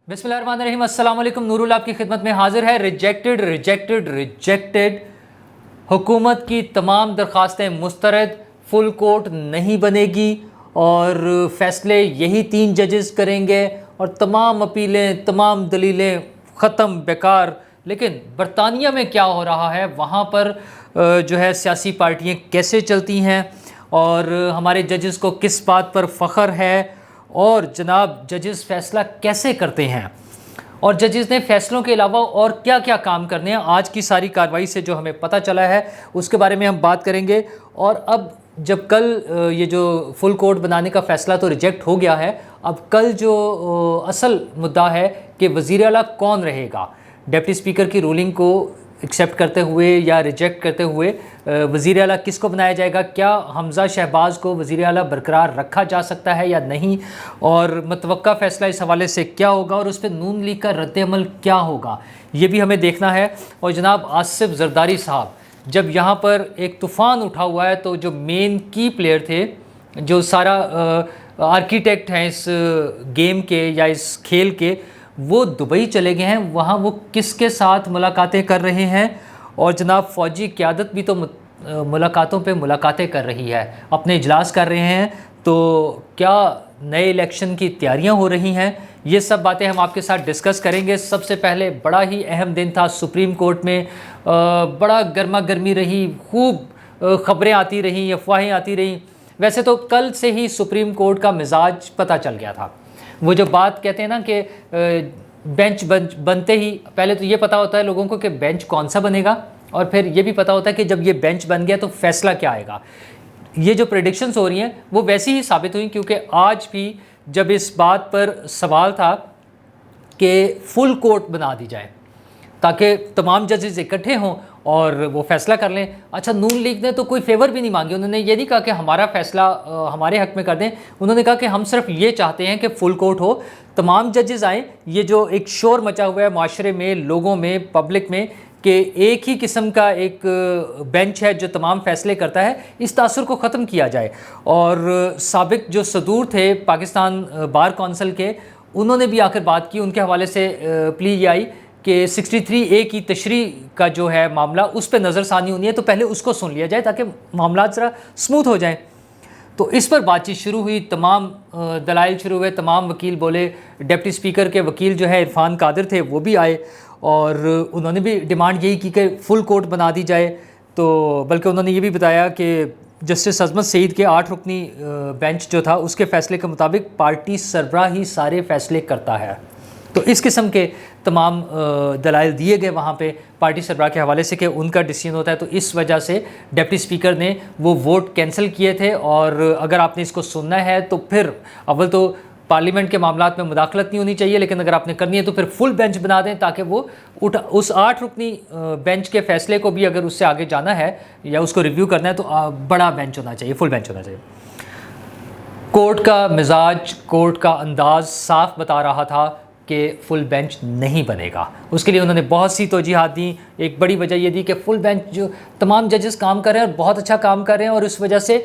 بسم اللہ الرحمن الرحیم، السلام علیکم۔ نور اللہ آپ کی خدمت میں حاضر ہے۔ ریجیکٹڈ حکومت کی تمام درخواستیں مسترد، فل کورٹ نہیں بنے گی اور فیصلے یہی 3 ججز کریں گے اور تمام اپیلیں، تمام دلیلیں ختم، بیکار۔ لیکن برطانیہ میں کیا ہو رہا ہے، وہاں پر جو ہے سیاسی پارٹیاں کیسے چلتی ہیں اور ہمارے ججز کو کس بات پر فخر ہے، اور جناب ججز فیصلہ کیسے کرتے ہیں، اور ججز نے فیصلوں کے علاوہ اور کیا کیا کام کرنے ہیں، آج کی ساری کارروائی سے جو ہمیں پتہ چلا ہے اس کے بارے میں ہم بات کریں گے۔ اور اب جب کل یہ جو فل کورٹ بنانے کا فیصلہ تو ریجیکٹ ہو گیا ہے، اب کل جو اصل مدعا ہے کہ وزیر اعلیٰ کون رہے گا، ڈپٹی اسپیکر کی رولنگ کو ایکسیپٹ کرتے ہوئے یا ریجیکٹ کرتے ہوئے وزیر اعلیٰ کس کو بنایا جائے گا، کیا حمزہ شہباز کو وزیر اعلیٰ برقرار رکھا جا سکتا ہے یا نہیں، اور متوقع فیصلہ اس حوالے سے کیا ہوگا اور اس پہ نون لیگ کا رد عمل کیا ہوگا، یہ بھی ہمیں دیکھنا ہے۔ اور جناب آصف زرداری صاحب، جب یہاں پر ایک طوفان اٹھا ہوا ہے تو جو مین کی پلیئر تھے، جو سارا آرکیٹیکٹ ہیں اس گیم کے یا اس کھیل کے، وہ دبئی چلے گئے ہیں۔ وہاں وہ کس کے ساتھ ملاقاتیں کر رہے ہیں، اور جناب فوجی قیادت بھی تو ملاقاتوں پہ ملاقاتیں کر رہی ہے، اپنے اجلاس کر رہے ہیں، تو کیا نئے الیکشن کی تیاریاں ہو رہی ہیں، یہ سب باتیں ہم آپ کے ساتھ ڈسکس کریں گے۔ سب سے پہلے بڑا ہی اہم دن تھا سپریم کورٹ میں، بڑا گرما گرمی رہی، خوب خبریں آتی رہیں، افواہیں آتی رہیں۔ ویسے تو کل سے ہی سپریم کورٹ کا مزاج پتہ چل گیا تھا۔ وہ جو بات کہتے ہیں نا کہ بینچ بنتے ہی پہلے تو یہ پتہ ہوتا ہے لوگوں کو کہ بینچ کون سا بنے گا، اور پھر یہ بھی پتہ ہوتا ہے کہ جب یہ بینچ بن گیا تو فیصلہ کیا آئے گا۔ یہ جو پریڈکشنز ہو رہی ہیں وہ ویسی ہی ثابت ہوئیں، کیونکہ آج بھی جب اس بات پر سوال تھا کہ فل کورٹ بنا دی جائے تاکہ تمام ججز اکٹھے ہوں اور وہ فیصلہ کر لیں۔ اچھا، نون لیگ نے تو کوئی فیور بھی نہیں مانگی، انہوں نے یہ نہیں کہا کہ ہمارا فیصلہ ہمارے حق میں کر دیں، انہوں نے کہا کہ ہم صرف یہ چاہتے ہیں کہ فل کورٹ ہو، تمام ججز آئیں۔ یہ جو ایک شور مچا ہوا ہے معاشرے میں، لوگوں میں، پبلک میں، کہ ایک ہی قسم کا ایک بینچ ہے جو تمام فیصلے کرتا ہے، اس تاثر کو ختم کیا جائے۔ اور سابق جو صدور تھے پاکستان بار کونسل کے، انہوں نے بھی آ کر بات کی، ان کے حوالے سے پلی یہ آئی کہ 63A کی تشریح کا جو ہے معاملہ، اس پہ نظر ثانی ہونی ہے، تو پہلے اس کو سن لیا جائے تاکہ معاملات ذرا سموتھ ہو جائیں۔ تو اس پر بات چیت شروع ہوئی، تمام دلائل شروع ہوئے، تمام وکیل بولے، ڈپٹی اسپیکر کے وکیل جو ہے عرفان قادر تھے وہ بھی آئے، اور انہوں نے بھی ڈیمانڈ یہی کی کہ فل کورٹ بنا دی جائے۔ تو بلکہ انہوں نے یہ بھی بتایا کہ جسٹس عظمت سعید کے 8 رکنی بینچ جو تھا، اس کے فیصلے کے مطابق پارٹی سربراہ ہی سارے فیصلے کرتا ہے۔ تو اس قسم کے تمام دلائل دیے گئے وہاں پہ پارٹی سربراہ کے حوالے سے کہ ان کا ڈیسیژن ہوتا ہے، تو اس وجہ سے ڈپٹی اسپیکر نے وہ ووٹ کینسل کیے تھے۔ اور اگر آپ نے اس کو سننا ہے تو پھر اول تو پارلیمنٹ کے معاملات میں مداخلت نہیں ہونی چاہیے، لیکن اگر آپ نے کرنی ہے تو پھر فل بینچ بنا دیں تاکہ وہ اس 8 رکنی بینچ کے فیصلے کو بھی اگر اس سے آگے جانا ہے یا اس کو ریویو کرنا ہے تو بڑا بینچ ہونا چاہیے، فل بینچ ہونا چاہیے۔ کورٹ کا مزاج، کورٹ کا انداز صاف بتا رہا تھا کہ فل بینچ نہیں بنے گا۔ اس کے لیے انہوں نے بہت سی توجیحات دیں۔ ایک بڑی وجہ یہ دی کہ فل بینچ جو تمام ججز کام کر رہے ہیں اور بہت اچھا کام کر رہے ہیں، اور اس وجہ سے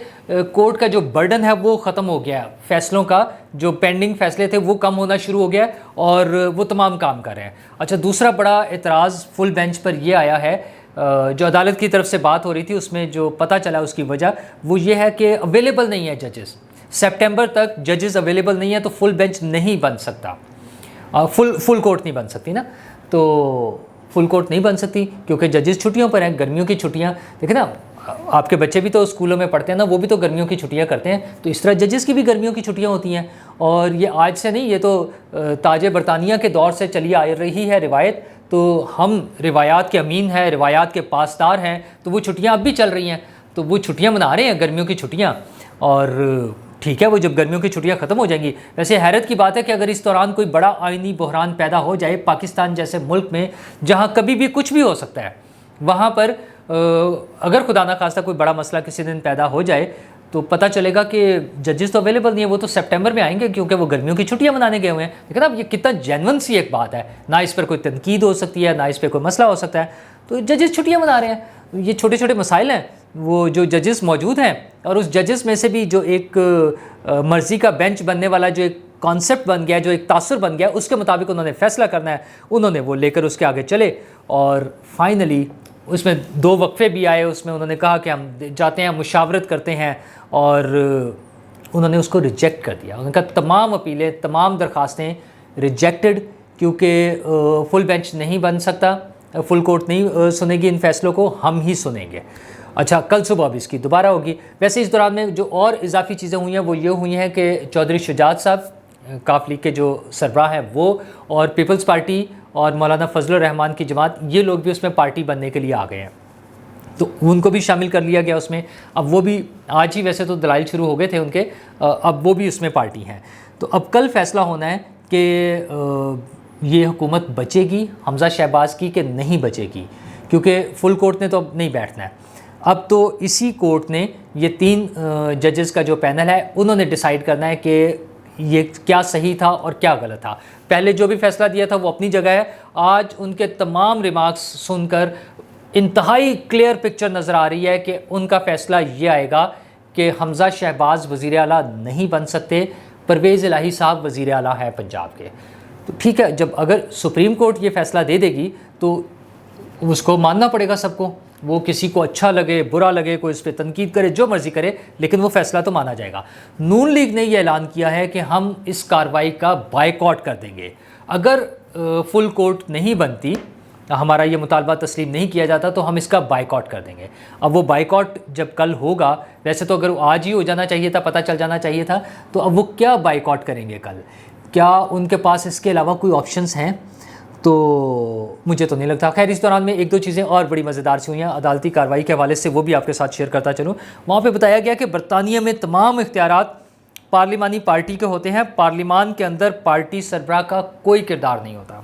کورٹ کا جو برڈن ہے وہ ختم ہو گیا ہے، فیصلوں کا جو پینڈنگ فیصلے تھے وہ کم ہونا شروع ہو گیا ہے اور وہ تمام کام کر رہے ہیں۔ اچھا، دوسرا بڑا اعتراض فل بینچ پر یہ آیا ہے، جو عدالت کی طرف سے بات ہو رہی تھی اس میں جو پتہ چلا اس کی وجہ وہ یہ ہے کہ اویلیبل نہیں ہے ججز، سپٹمبر تک ججز اویلیبل نہیں ہے، تو فل بینچ نہیں بن سکتا، فل کورٹ نہیں بن سکتی نا، تو فل کورٹ نہیں بن سکتی کیونکہ ججز چھٹیوں پر ہیں، گرمیوں کی چھٹیاں، دیکھیں نا آپ کے بچے بھی تو اسکولوں میں پڑھتے ہیں نا، وہ بھی تو گرمیوں کی چھٹیاں کرتے ہیں، تو اس طرح ججز کی بھی گرمیوں کی چھٹیاں ہوتی ہیں۔ اور یہ آج سے نہیں، یہ تو تاج برطانیہ کے دور سے چلی آ رہی ہے روایت، تو ہم روایات کے امین ہیں، روایات کے پاسدار ہیں، تو وہ چھٹیاں اب بھی چل رہی ہیں، تو وہ چھٹیاں منا رہے ہیں گرمیوں کی چھٹیاں، اور ٹھیک ہے وہ جب گرمیوں کی چھٹیاں ختم ہو جائیں گی۔ ویسے حیرت کی بات ہے کہ اگر اس دوران کوئی بڑا آئینی بحران پیدا ہو جائے پاکستان جیسے ملک میں جہاں کبھی بھی کچھ بھی ہو سکتا ہے، وہاں پر اگر خدا نخواستہ کوئی بڑا مسئلہ کسی دن پیدا ہو جائے تو پتہ چلے گا کہ ججز تو اویلیبل نہیں ہے، وہ تو سپٹمبر میں آئیں گے کیونکہ وہ گرمیوں کی چھٹیاں منانے گئے ہوئے ہیں۔ لیکن اب یہ کتنا جینون سی ایک بات ہے، نہ اس پر کوئی تنقید ہو سکتی ہے، نہ اس پہ کوئی مسئلہ ہو سکتا ہے، تو ججز چھٹیاں منا رہے ہیں۔ یہ چھوٹے چھوٹے مسائل ہیں، وہ جو ججز موجود ہیں اور اس ججز میں سے بھی جو ایک مرضی کا بینچ بننے والا جو ایک کانسیپٹ بن گیا, جو ایک تاثر بن گیا, اس کے مطابق انہوں نے فیصلہ کرنا ہے, انہوں نے وہ لے کر اس کے آگے چلے. اور فائنلی اس میں 2 وقفے بھی آئے, اس میں انہوں نے کہا کہ ہم جاتے ہیں, مشاورت کرتے ہیں, اور انہوں نے اس کو ریجیکٹ کر دیا. انہوں نے کہا تمام اپیلیں, تمام درخواستیں ریجیکٹڈ, کیونکہ فل بینچ نہیں بن سکتا, فل کورٹ نہیں سنے گی ان فیصلوں کو, ہم ہی سنیں گے. اچھا, کل صبح بھی اس کی دوبارہ ہوگی. ویسے اس دوران میں جو اور اضافی چیزیں ہوئی ہیں وہ یہ ہوئی ہیں کہ چودھری شجاعت صاحب, کاف لیگ کے جو سربراہ ہیں وہ, اور پیپلز پارٹی اور مولانا فضل الرحمان کی جماعت, یہ لوگ بھی اس میں پارٹی بننے کے لیے آ گئے ہیں, تو ان کو بھی شامل کر لیا گیا اس میں. اب وہ بھی آج ہی ویسے تو دلائل شروع ہو گئے تھے ان کے, اب وہ بھی اس میں پارٹی ہیں. تو اب کل فیصلہ ہونا ہے کہ یہ حکومت بچے گی حمزہ شہباز کی کہ نہیں بچے گی, کیونکہ فل کورٹ نے تو اب نہیں بیٹھنا ہے. اب تو اسی کورٹ نے, یہ 3 ججز کا جو پینل ہے, انہوں نے ڈیسائیڈ کرنا ہے کہ یہ کیا صحیح تھا اور کیا غلط تھا. پہلے جو بھی فیصلہ دیا تھا وہ اپنی جگہ ہے. آج ان کے تمام ریمارکس سن کر انتہائی کلیئر پکچر نظر آ رہی ہے کہ ان کا فیصلہ یہ آئے گا کہ حمزہ شہباز وزیر اعلیٰ نہیں بن سکتے, پرویز الہی صاحب وزیر اعلیٰ ہے پنجاب کے. تو ٹھیک ہے, جب اگر سپریم کورٹ یہ فیصلہ دے دے گی تو اس کو ماننا پڑے گا سب کو, وہ کسی کو اچھا لگے برا لگے, کوئی اس پہ تنقید کرے جو مرضی کرے, لیکن وہ فیصلہ تو مانا جائے گا. نون لیگ نے یہ اعلان کیا ہے کہ ہم اس کارروائی کا بائیکاٹ کر دیں گے. اگر فل کورٹ نہیں بنتی, ہمارا یہ مطالبہ تسلیم نہیں کیا جاتا, تو ہم اس کا بائیکاٹ کر دیں گے. اب وہ بائیکاٹ جب کل ہوگا, ویسے تو اگر آج ہی ہو جانا چاہیے تھا, پتہ چل جانا چاہیے تھا, تو اب وہ کیا بائیکاٹ کریں گے کل؟ کیا ان کے پاس اس کے علاوہ کوئی آپشنس ہیں؟ تو مجھے تو نہیں لگتا. خیر, اس دوران میں 1-2 چیزیں اور بڑی مزیدار سی ہوئی ہیں عدالتی کارروائی کے حوالے سے, وہ بھی آپ کے ساتھ شیئر کرتا چلوں. وہاں پہ بتایا گیا کہ برطانیہ میں تمام اختیارات پارلیمانی پارٹی کے ہوتے ہیں, پارلیمان کے اندر پارٹی سربراہ کا کوئی کردار نہیں ہوتا.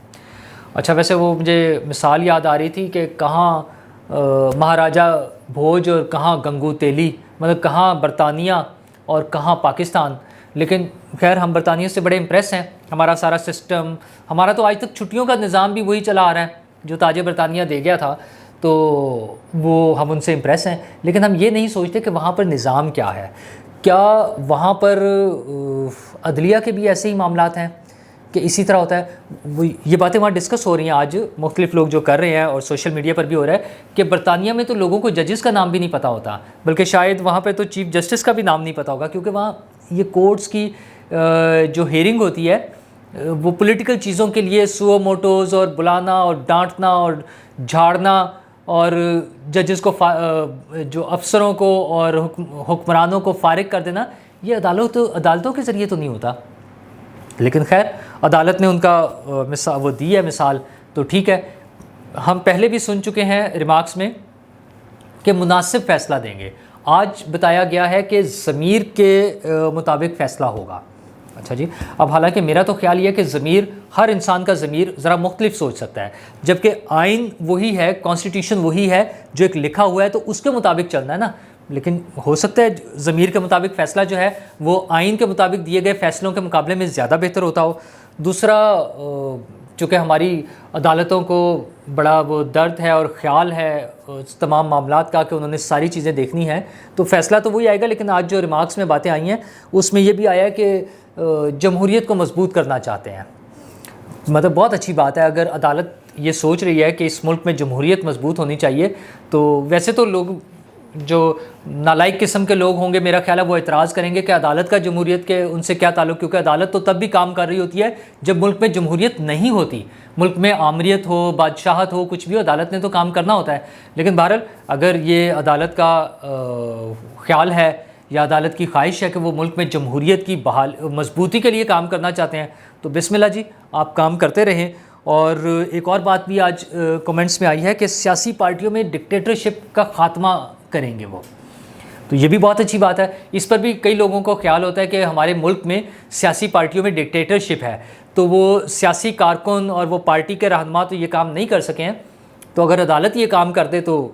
اچھا, ویسے وہ مجھے مثال یاد آ رہی تھی کہ کہاں مہاراجہ بھوج اور کہاں گنگو تیلی, مطلب کہاں برطانیہ اور کہاں پاکستان. لیکن خیر, ہم برطانیہ سے بڑے امپریس ہیں, ہمارا سارا سسٹم, ہمارا تو آج تک چھٹیوں کا نظام بھی وہی چلا آ رہا ہے جو تاج برطانیہ دے گیا تھا, تو وہ ہم ان سے امپریس ہیں. لیکن ہم یہ نہیں سوچتے کہ وہاں پر نظام کیا ہے. کیا وہاں پر عدلیہ کے بھی ایسے ہی معاملات ہیں کہ اسی طرح ہوتا ہے؟ یہ باتیں وہاں ڈسکس ہو رہی ہیں آج, مختلف لوگ جو کر رہے ہیں, اور سوشل میڈیا پر بھی ہو رہا ہے کہ برطانیہ میں تو لوگوں کو ججز کا نام بھی نہیں پتہ ہوتا, بلکہ شاید وہاں پہ تو چیف جسٹس کا بھی نام نہیں پتہ ہوگا, کیونکہ وہاں یہ کورٹس کی جو ہیئرنگ ہوتی ہے وہ پولیٹیکل چیزوں کے لیے سو موٹوز اور بلانا اور ڈانٹنا اور جھاڑنا اور ججز کو جو افسروں کو اور حکمرانوں کو فارغ کر دینا, یہ عدالتوں کے ذریعے تو نہیں ہوتا. لیکن خیر, عدالت نے ان کا وہ دی ہے مثال, تو ٹھیک ہے. ہم پہلے بھی سن چکے ہیں ریمارکس میں کہ مناسب فیصلہ دیں گے. آج بتایا گیا ہے کہ ضمیر کے مطابق فیصلہ ہوگا. اچھا جی, اب حالانکہ میرا تو خیال یہ ہے کہ ضمیر, ہر انسان کا ضمیر ذرا مختلف سوچ سکتا ہے, جبکہ آئین وہی ہے, کانسٹیٹیوشن وہی ہے جو ایک لکھا ہوا ہے, تو اس کے مطابق چلنا ہے نا. لیکن ہو سکتا ہے ضمیر کے مطابق فیصلہ جو ہے وہ آئین کے مطابق دیے گئے فیصلوں کے مقابلے میں زیادہ بہتر ہوتا ہو. دوسرا, چونکہ ہماری عدالتوں کو بڑا وہ درد ہے اور خیال ہے تمام معاملات کا کہ انہوں نے ساری چیزیں دیکھنی ہیں, تو فیصلہ تو وہی آئے گا. لیکن آج جو ریمارکس میں باتیں آئی ہیں اس میں یہ بھی آیا ہے کہ جمہوریت کو مضبوط کرنا چاہتے ہیں. مطلب بہت اچھی بات ہے اگر عدالت یہ سوچ رہی ہے کہ اس ملک میں جمہوریت مضبوط ہونی چاہیے. تو ویسے تو لوگ جو نالائق قسم کے لوگ ہوں گے, میرا خیال ہے وہ اعتراض کریں گے کہ عدالت کا جمہوریت کے ان سے کیا تعلق, کیونکہ عدالت تو تب بھی کام کر رہی ہوتی ہے جب ملک میں جمہوریت نہیں ہوتی. ملک میں آمریت ہو, بادشاہت ہو, کچھ بھی ہو, عدالت نے تو کام کرنا ہوتا ہے. لیکن بہرحال اگر یہ عدالت کا خیال ہے یا عدالت کی خواہش ہے کہ وہ ملک میں جمہوریت کی مضبوطی کے لیے کام کرنا چاہتے ہیں, تو بسم اللہ جی, آپ کام کرتے رہیں. اور ایک اور بات بھی آج کمنٹس میں آئی ہے کہ سیاسی پارٹیوں میں ڈکٹیٹرشپ کا خاتمہ کریں گے وہ, تو یہ بھی بہت اچھی بات ہے. اس پر بھی کئی لوگوں کو خیال ہوتا ہے کہ ہمارے ملک میں سیاسی پارٹیوں میں ڈکٹیٹرشپ ہے, تو وہ سیاسی کارکن اور وہ پارٹی کے رہنما تو یہ کام نہیں کر سکے ہیں. تو اگر عدالت یہ کام کر دے تو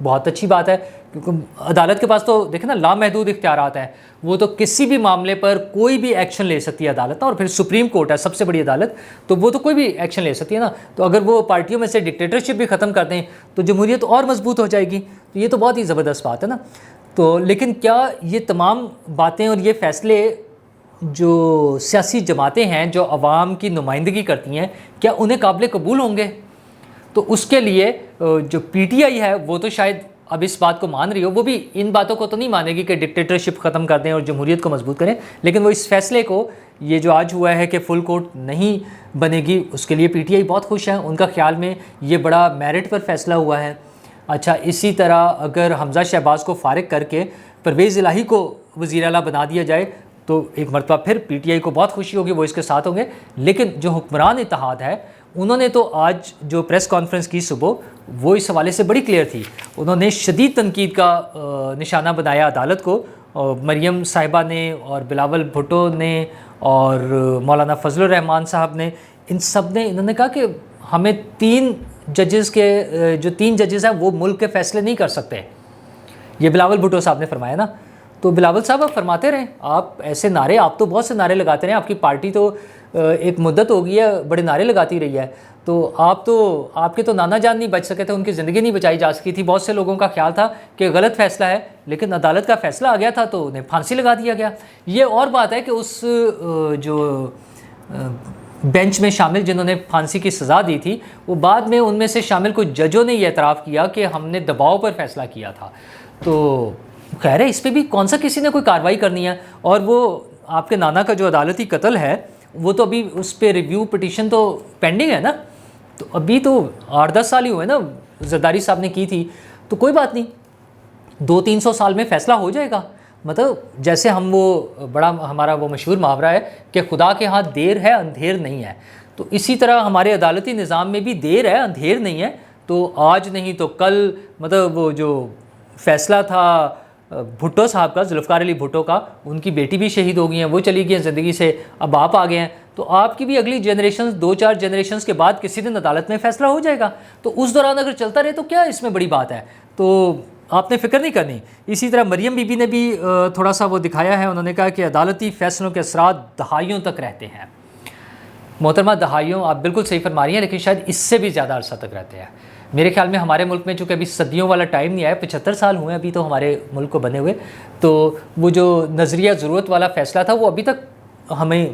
بہت اچھی بات ہے, کیونکہ عدالت کے پاس تو دیکھیں نا لامحدود اختیارات ہیں, وہ تو کسی بھی معاملے پر کوئی بھی ایکشن لے سکتی ہے عدالت. اور پھر سپریم کورٹ ہے سب سے بڑی عدالت, تو وہ تو کوئی بھی ایکشن لے سکتی ہے نا. تو اگر وہ پارٹیوں میں سے ڈکٹیٹرشپ بھی ختم کر دیں تو جمہوریت اور مضبوط ہو جائے گی. تو یہ تو بہت ہی زبردست بات ہے نا. تو لیکن کیا یہ تمام باتیں اور یہ فیصلے جو سیاسی جماعتیں ہیں جو عوام کی نمائندگی کرتی ہیں کیا انہیں قابل قبول ہوں گے؟ تو اس کے لیے جو پی ٹی آئی ہے وہ تو شاید اب اس بات کو مان رہی ہو، وہ بھی ان باتوں کو تو نہیں مانے گی کہ ڈکٹیٹرشپ ختم کر دیں اور جمہوریت کو مضبوط کریں، لیکن وہ اس فیصلے کو، یہ جو آج ہوا ہے کہ فل کورٹ نہیں بنے گی، اس کے لیے پی ٹی آئی بہت خوش ہے. ان کا خیال میں یہ بڑا میرٹ پر فیصلہ ہوا ہے. اچھا، اسی طرح اگر حمزہ شہباز کو فارغ کر کے پرویز الہی کو وزیر اعلیٰ بنا دیا جائے تو ایک مرتبہ پھر پی ٹی آئی کو بہت خوشی ہوگی، وہ اس کے ساتھ ہوں گے. لیکن جو حکمران اتحاد ہے انہوں نے تو آج جو پریس کانفرنس کی صبح، وہ اس حوالے سے بڑی کلیئر تھی. انہوں نے شدید تنقید کا نشانہ بنایا عدالت کو، مریم صاحبہ نے اور بلاول بھٹو نے اور مولانا فضل الرحمان صاحب نے، ان سب نے انہوں نے کہا کہ ہمیں تین ججز ہیں وہ ملک کے فیصلے نہیں کر سکتے. یہ بلاول بھٹو صاحب نے فرمایا نا. تو بلاول صاحب آپ فرماتے رہیں، آپ ایسے نعرے، آپ تو بہت سے نعرے لگاتے رہے، آپ کی پارٹی تو ایک مدت ہو گئی ہے بڑے نعرے لگاتی رہی ہے، تو آپ کے تو نانا جان نہیں بچ سکے تھے، ان کی زندگی نہیں بچائی جا سکی تھی. بہت سے لوگوں کا خیال تھا کہ غلط فیصلہ ہے، لیکن عدالت کا فیصلہ آ گیا تھا تو انہیں پھانسی لگا دیا گیا. یہ اور بات ہے کہ اس جو بینچ میں شامل جنہوں نے پھانسی کی سزا دی تھی، وہ بعد میں ان میں سے شامل کچھ ججوں نے یہ اعتراف کیا کہ ہم نے دباؤ پر فیصلہ کیا تھا. تو خیر ہے، اس پہ بھی کون سا کسی نے کوئی کارروائی کرنی ہے. اور وہ آپ کے نانا کا جو عدالتی قتل ہے وہ تو ابھی اس پہ ریویو پٹیشن تو پینڈنگ ہے نا، تو ابھی تو 8-10 سال ہی ہوئے نا، زرداری صاحب نے کی تھی. تو کوئی بات نہیں، 200-300 سال میں فیصلہ ہو جائے گا. مطلب جیسے ہمارا وہ مشہور محاورہ ہے کہ خدا کے ہاں دیر ہے اندھیر نہیں ہے، تو اسی طرح ہمارے عدالتی نظام میں بھی دیر ہے اندھیر نہیں ہے. تو آج نہیں تو کل، مطلب وہ جو فیصلہ تھا بھٹو صاحب کا، ذوالفقار علی بھٹو کا، ان کی بیٹی بھی شہید ہو گئی ہیں، وہ چلی گئی ہیں زندگی سے، اب آپ آ گئے ہیں، تو آپ کی بھی اگلی جنریشنز 2-4 جنریشنز کے بعد کسی دن عدالت میں فیصلہ ہو جائے گا. تو اس دوران اگر چلتا رہے تو کیا اس میں بڑی بات ہے، تو آپ نے فکر نہیں کرنی. اسی طرح مریم بی بی نے بھی تھوڑا سا وہ دکھایا ہے، انہوں نے کہا کہ عدالتی فیصلوں کے اثرات دہائیوں تک رہتے ہیں. محترمہ، دہائیوں آپ بالکل صحیح فرما رہی ہیں، لیکن شاید اس سے بھی زیادہ عرصہ تک رہتے ہیں. میرے خیال میں ہمارے ملک میں چونکہ ابھی صدیوں والا ٹائم نہیں آیا، 75 سال ہوئے ابھی تو ہمارے ملک کو بنے ہوئے، تو وہ جو نظریہ ضرورت والا فیصلہ تھا وہ ابھی تک ہمیں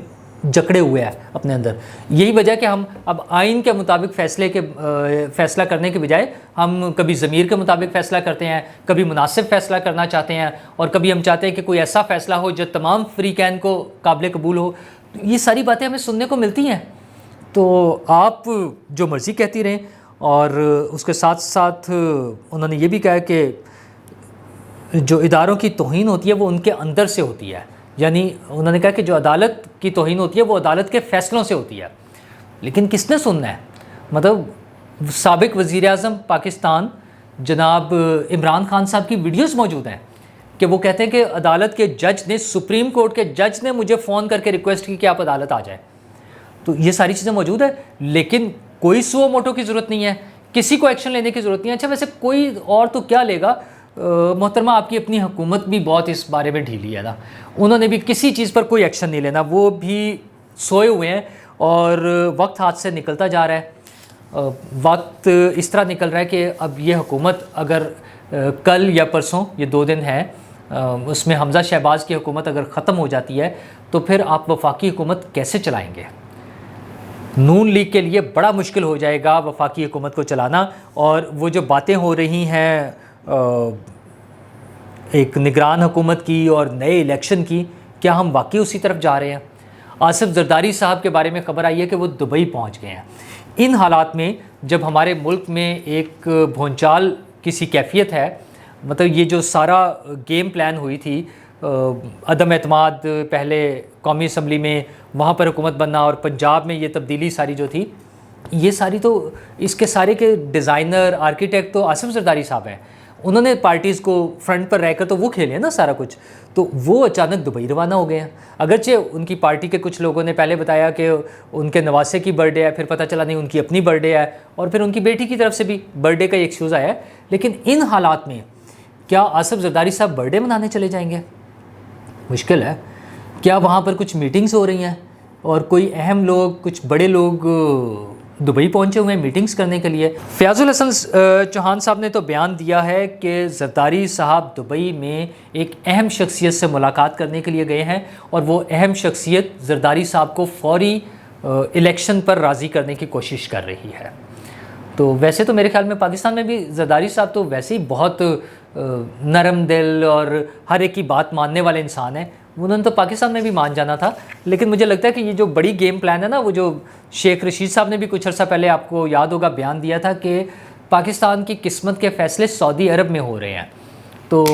جکڑے ہوئے ہیں اپنے اندر. یہی وجہ کہ ہم اب آئین کے مطابق فیصلہ کرنے کے بجائے ہم کبھی ضمیر کے مطابق فیصلہ کرتے ہیں، کبھی مناسب فیصلہ کرنا چاہتے ہیں، اور کبھی ہم چاہتے ہیں کہ کوئی ایسا فیصلہ ہو جو تمام فریقین کو قابل قبول ہو. یہ ساری باتیں ہمیں سننے کو ملتی ہیں. تو آپ جو مرضی کہتی رہیں، اور اس کے ساتھ ساتھ انہوں نے یہ بھی کہا کہ جو اداروں کی توہین ہوتی ہے وہ ان کے اندر سے ہوتی ہے. یعنی انہوں نے کہا کہ جو عدالت کی توہین ہوتی ہے وہ عدالت کے فیصلوں سے ہوتی ہے. لیکن کس نے سننا ہے؟ مطلب سابق وزیر اعظم پاکستان جناب عمران خان صاحب کی ویڈیوز موجود ہیں کہ وہ کہتے ہیں کہ عدالت کے جج نے، سپریم کورٹ کے جج نے مجھے فون کر کے ریکویسٹ کی کہ آپ عدالت آ جائیں. تو یہ ساری چیزیں موجود ہیں، لیکن کوئی سو موٹو کی ضرورت نہیں ہے، کسی کو ایکشن لینے کی ضرورت نہیں ہے. اچھا ویسے کوئی اور تو کیا لے گا؟ محترمہ، آپ کی اپنی حکومت بھی بہت اس بارے میں ڈھیلی ہے نا، انہوں نے بھی کسی چیز پر کوئی ایکشن نہیں لینا، وہ بھی سوئے ہوئے ہیں، اور وقت ہاتھ سے نکلتا جا رہا ہے. وقت اس طرح نکل رہا ہے کہ اب یہ حکومت اگر کل یا پرسوں، یہ 2 دن ہیں، اس میں حمزہ شہباز کی حکومت اگر ختم ہو جاتی ہے تو پھر آپ وفاقی حکومت کیسے چلائیں گے؟ نون لیگ کے لیے بڑا مشکل ہو جائے گا وفاقی حکومت کو چلانا. اور وہ جو باتیں ہو رہی ہیں ایک نگران حکومت کی اور نئے الیکشن کی، کیا ہم واقعی اسی طرف جا رہے ہیں؟ آصف زرداری صاحب کے بارے میں خبر آئی ہے کہ وہ دبئی پہنچ گئے ہیں. ان حالات میں جب ہمارے ملک میں ایک بھونچال کسی کیفیت ہے، مطلب یہ جو سارا گیم پلان ہوئی تھی، عدم اعتماد پہلے قومی اسمبلی میں، وہاں پر حکومت بننا، اور پنجاب میں یہ تبدیلی ساری جو تھی، یہ ساری تو اس کے سارے کے ڈیزائنر آرکیٹیکٹ تو آصف زرداری صاحب ہیں. انہوں نے پارٹیز کو فرنٹ پر رہ کر تو وہ کھیلے نا سارا کچھ. تو وہ اچانک دبئی روانہ ہو گئے ہیں. اگرچہ ان کی پارٹی کے کچھ لوگوں نے پہلے بتایا کہ ان کے نواسے کی برتھ ڈے ہے، پھر پتہ چلا نہیں ان کی اپنی برتھ ڈے ہے، اور پھر ان کی بیٹی کی طرف سے بھی برتھ ڈے کا ایکسکیوز آیا ہے. لیکن ان حالات میں کیا آصف زرداری صاحب برتھ ڈے منانے چلے جائیں گے؟ مشکل ہے. کیا وہاں پر کچھ میٹنگز ہو رہی ہیں اور کوئی اہم لوگ، کچھ بڑے لوگ دبئی پہنچے ہوئے ہیں میٹنگز کرنے کے لیے۔ فیاض الحسن چوہان صاحب نے تو بیان دیا ہے کہ زرداری صاحب دبئی میں ایک اہم شخصیت سے ملاقات کرنے کے لیے گئے ہیں، اور وہ اہم شخصیت زرداری صاحب کو فوری الیکشن پر راضی کرنے کی کوشش کر رہی ہے۔ تو ویسے تو میرے خیال میں پاکستان میں بھی زرداری صاحب تو ویسے ہی بہت نرم دل اور ہر ایک کی بات ماننے والے انسان ہیں، انہوں نے تو پاکستان میں بھی مان جانا تھا، لیکن مجھے لگتا ہے کہ یہ جو بڑی گیم پلان ہے نا، وہ جو شیخ رشید صاحب نے بھی کچھ عرصہ پہلے آپ کو یاد ہوگا بیان دیا تھا کہ پاکستان کی قسمت کے فیصلے سعودی عرب میں ہو رہے ہیں، تو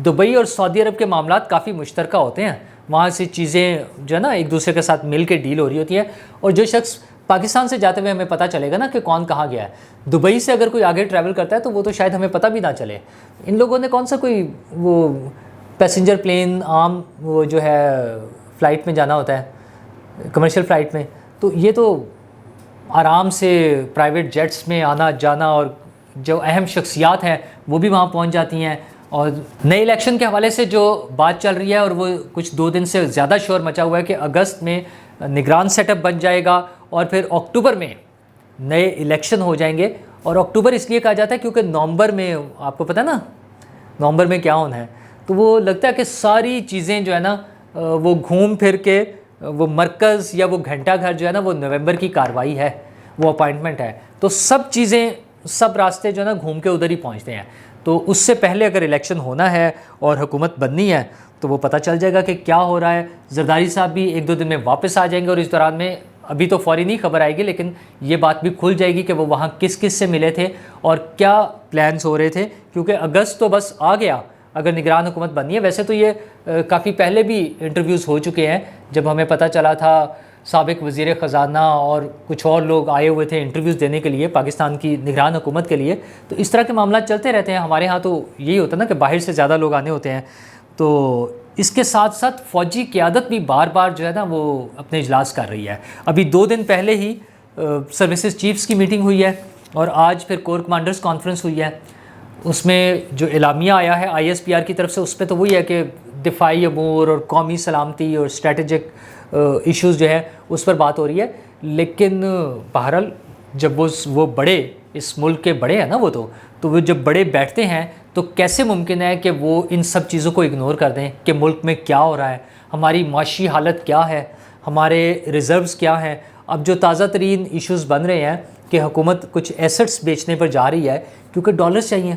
دبئی اور سعودی عرب کے معاملات کافی مشترکہ ہوتے ہیں، وہاں سے چیزیں جو ہے نا ایک دوسرے کے ساتھ مل کے ڈیل ہو رہی ہوتی ہے، اور جو شخص پاکستان سے جاتے ہوئے ہمیں پتہ چلے گا نا کہ کون کہاں گیا ہے، دبئی سے اگر کوئی آگے ٹریول کرتا ہے تو وہ تو شاید ہمیں پتہ بھی نہ چلے۔ ان لوگوں نے کون سا کوئی وہ پیسنجر پلین عام وہ جو ہے فلائٹ میں جانا ہوتا ہے، کمرشل فلائٹ میں، تو یہ تو آرام سے پرائیویٹ جیٹس میں آنا جانا، اور جو اہم شخصیات ہیں وہ بھی وہاں پہنچ جاتی ہیں۔ اور نئے الیکشن کے حوالے سے جو بات چل رہی ہے، اور وہ کچھ 2 دن سے زیادہ شور مچا ہوا ہے کہ اگست میں نگران سیٹ اپ بن جائے گا، اور پھر اکتوبر میں نئے الیکشن ہو جائیں گے۔ اور اکتوبر اس لیے کہا جاتا ہے کیونکہ نومبر میں آپ کو پتہ ہے نا نومبر میں کیا ہونا ہے، تو وہ لگتا ہے کہ ساری چیزیں جو ہے نا وہ گھوم پھر کے وہ مرکز یا وہ گھنٹہ گھر جو ہے نا وہ نومبر کی کارروائی ہے، وہ اپائنٹمنٹ ہے، تو سب چیزیں سب راستے جو ہے نا گھوم کے ادھر ہی پہنچتے ہیں۔ تو اس سے پہلے اگر الیکشن ہونا ہے اور حکومت بننی ہے تو وہ پتہ چل جائے گا کہ کیا ہو رہا ہے۔ زرداری صاحب بھی 1-2 دن میں واپس آ جائیں گے، اور اس دوران میں ابھی تو فوری نہیں خبر آئے گی، لیکن یہ بات بھی کھل جائے گی کہ وہ وہاں کس کس سے ملے تھے اور کیا پلانز ہو رہے تھے، کیونکہ اگست تو بس آ گیا اگر نگران حکومت بننی ہے۔ ویسے تو یہ کافی پہلے بھی انٹرویوز ہو چکے ہیں، جب ہمیں پتہ چلا تھا سابق وزیر خزانہ اور کچھ اور لوگ آئے ہوئے تھے انٹرویوز دینے کے لیے پاکستان کی نگران حکومت کے لیے، تو اس طرح کے معاملات چلتے رہتے ہیں۔ ہمارے ہاں تو یہی ہوتا ہے نا کہ باہر سے زیادہ لوگ آنے ہوتے ہیں۔ تو اس کے ساتھ ساتھ فوجی قیادت بھی بار بار جو ہے نا وہ اپنے اجلاس کر رہی ہے۔ ابھی 2 دن پہلے ہی سروسز چیفز کی میٹنگ ہوئی ہے، اور آج پھر کور کمانڈرز کانفرنس ہوئی ہے۔ اس میں جو اعلامیہ آیا ہے ISPR کی طرف سے، اس پہ تو وہی ہے کہ دفاعی امور اور قومی سلامتی اور اسٹریٹجک ایشوز جو ہے اس پر بات ہو رہی ہے، لیکن بہرحال جب وہ بڑے اس ملک کے بڑے ہیں نا تو وہ جب بڑے بیٹھتے ہیں تو کیسے ممکن ہے کہ وہ ان سب چیزوں کو اگنور کر دیں کہ ملک میں کیا ہو رہا ہے، ہماری معاشی حالت کیا ہے، ہمارے ریزروز کیا ہیں۔ اب جو تازہ ترین ایشوز بن رہے ہیں کہ حکومت کچھ ایسٹس بیچنے پر جا رہی ہے کیونکہ ڈالرز چاہیے۔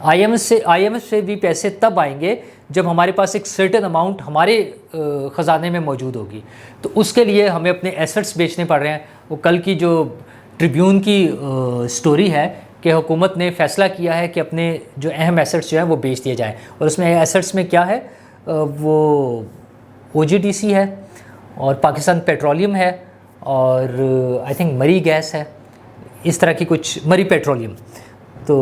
IMF سے بھی پیسے تب آئیں گے جب ہمارے پاس ایک سرٹن اماؤنٹ ہمارے خزانے میں موجود ہوگی، تو اس کے لیے ہمیں اپنے ایسٹس بیچنے پڑ رہے ہیں۔ وہ کل کی جو ٹریبیون کی سٹوری ہے کہ حکومت نے فیصلہ کیا ہے کہ اپنے جو اہم ایسٹس جو ہیں وہ بیچ دیے جائیں، اور اس میں ایسٹس میں کیا ہے، وہ OGDC ہے اور پاکستان پیٹرولیم ہے، اور آئی تھنک مری گیس ہے، اس طرح کی کچھ مری پیٹرولیم، تو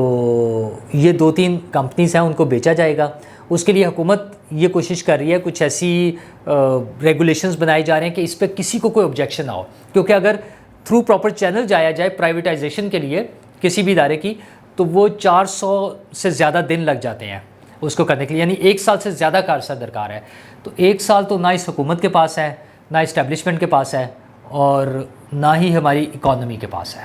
یہ 2-3 کمپنیز ہیں، ان کو بیچا جائے گا۔ اس کے لیے حکومت یہ کوشش کر رہی ہے، کچھ ایسی ریگولیشنز بنائے جا رہے ہیں کہ اس پہ کسی کو کوئی آبجیکشن نہ ہو، کیونکہ اگر تھرو پراپر چینل جایا جائے پرائیویٹائزیشن کے لیے کسی بھی ادارے کی، تو وہ 400 سے زیادہ دن لگ جاتے ہیں اس کو کرنے کے لیے، یعنی 1 سال سے زیادہ کا عرصہ درکار ہے۔ تو 1 سال تو نہ اس حکومت کے پاس ہے، نہ اسٹیبلشمنٹ کے پاس ہے، اور نہ ہی ہماری اکانومی کے پاس ہے،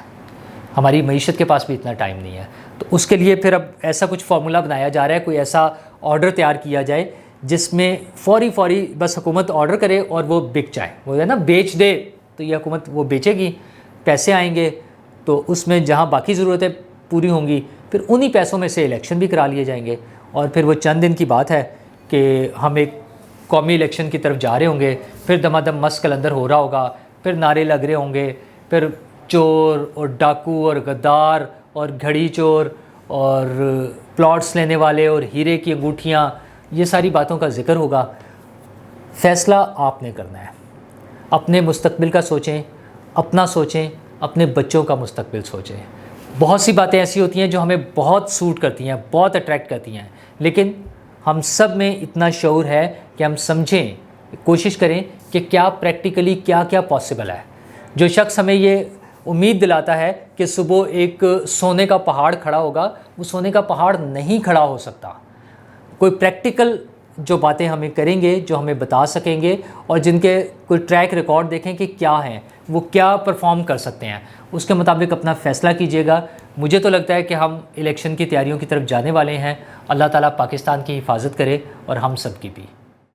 ہماری معیشت کے پاس بھی اتنا ٹائم نہیں ہے۔ تو اس کے لیے پھر اب ایسا کچھ فارمولہ بنایا جا رہا ہے، کوئی ایسا آرڈر تیار کیا جائے جس میں فوری بس حکومت آرڈر کرے اور وہ بک جائے، وہ ہے نا بیچ دے، تو یہ حکومت وہ بیچے گی، پیسے آئیں گے، تو اس میں جہاں باقی ضرورتیں پوری ہوں گی پھر انہی پیسوں میں سے الیکشن بھی کرا لیے جائیں گے، اور پھر وہ چند دن کی بات ہے کہ ہم ایک قومی الیکشن کی طرف جا رہے ہوں گے، پھر دمادم مست کلندر ہو رہا ہوگا، پھر نعرے لگ رہے ہوں گے، پھر چور اور ڈاکو اور غدار اور گھڑی چور اور پلاٹس لینے والے اور ہیرے کی انگوٹھیاں، یہ ساری باتوں کا ذکر ہوگا۔ فیصلہ آپ نے کرنا ہے، اپنے مستقبل کا سوچیں، اپنا سوچیں، اپنے بچوں کا مستقبل سوچیں۔ بہت سی باتیں ایسی ہوتی ہیں جو ہمیں بہت سوٹ کرتی ہیں، بہت اٹریکٹ کرتی ہیں، لیکن ہم سب میں اتنا شعور ہے کہ ہم سمجھیں، کوشش کریں کہ کیا پریکٹیکلی کیا کیا پاسبل ہے۔ جو شخص ہمیں یہ امید دلاتا ہے کہ صبح ایک سونے کا پہاڑ کھڑا ہوگا، وہ سونے کا پہاڑ نہیں کھڑا ہو سکتا۔ کوئی پریکٹیکل جو باتیں ہمیں کریں گے، جو ہمیں بتا سکیں گے اور جن کے کوئی ٹریک ریکارڈ دیکھیں کہ کیا ہیں، وہ کیا پرفارم کر سکتے ہیں، اس کے مطابق اپنا فیصلہ کیجیے گا۔ مجھے تو لگتا ہے کہ ہم الیکشن کی تیاریوں کی طرف جانے والے ہیں۔ اللہ تعالیٰ پاکستان کی حفاظت کرے اور ہم سب کی بھی۔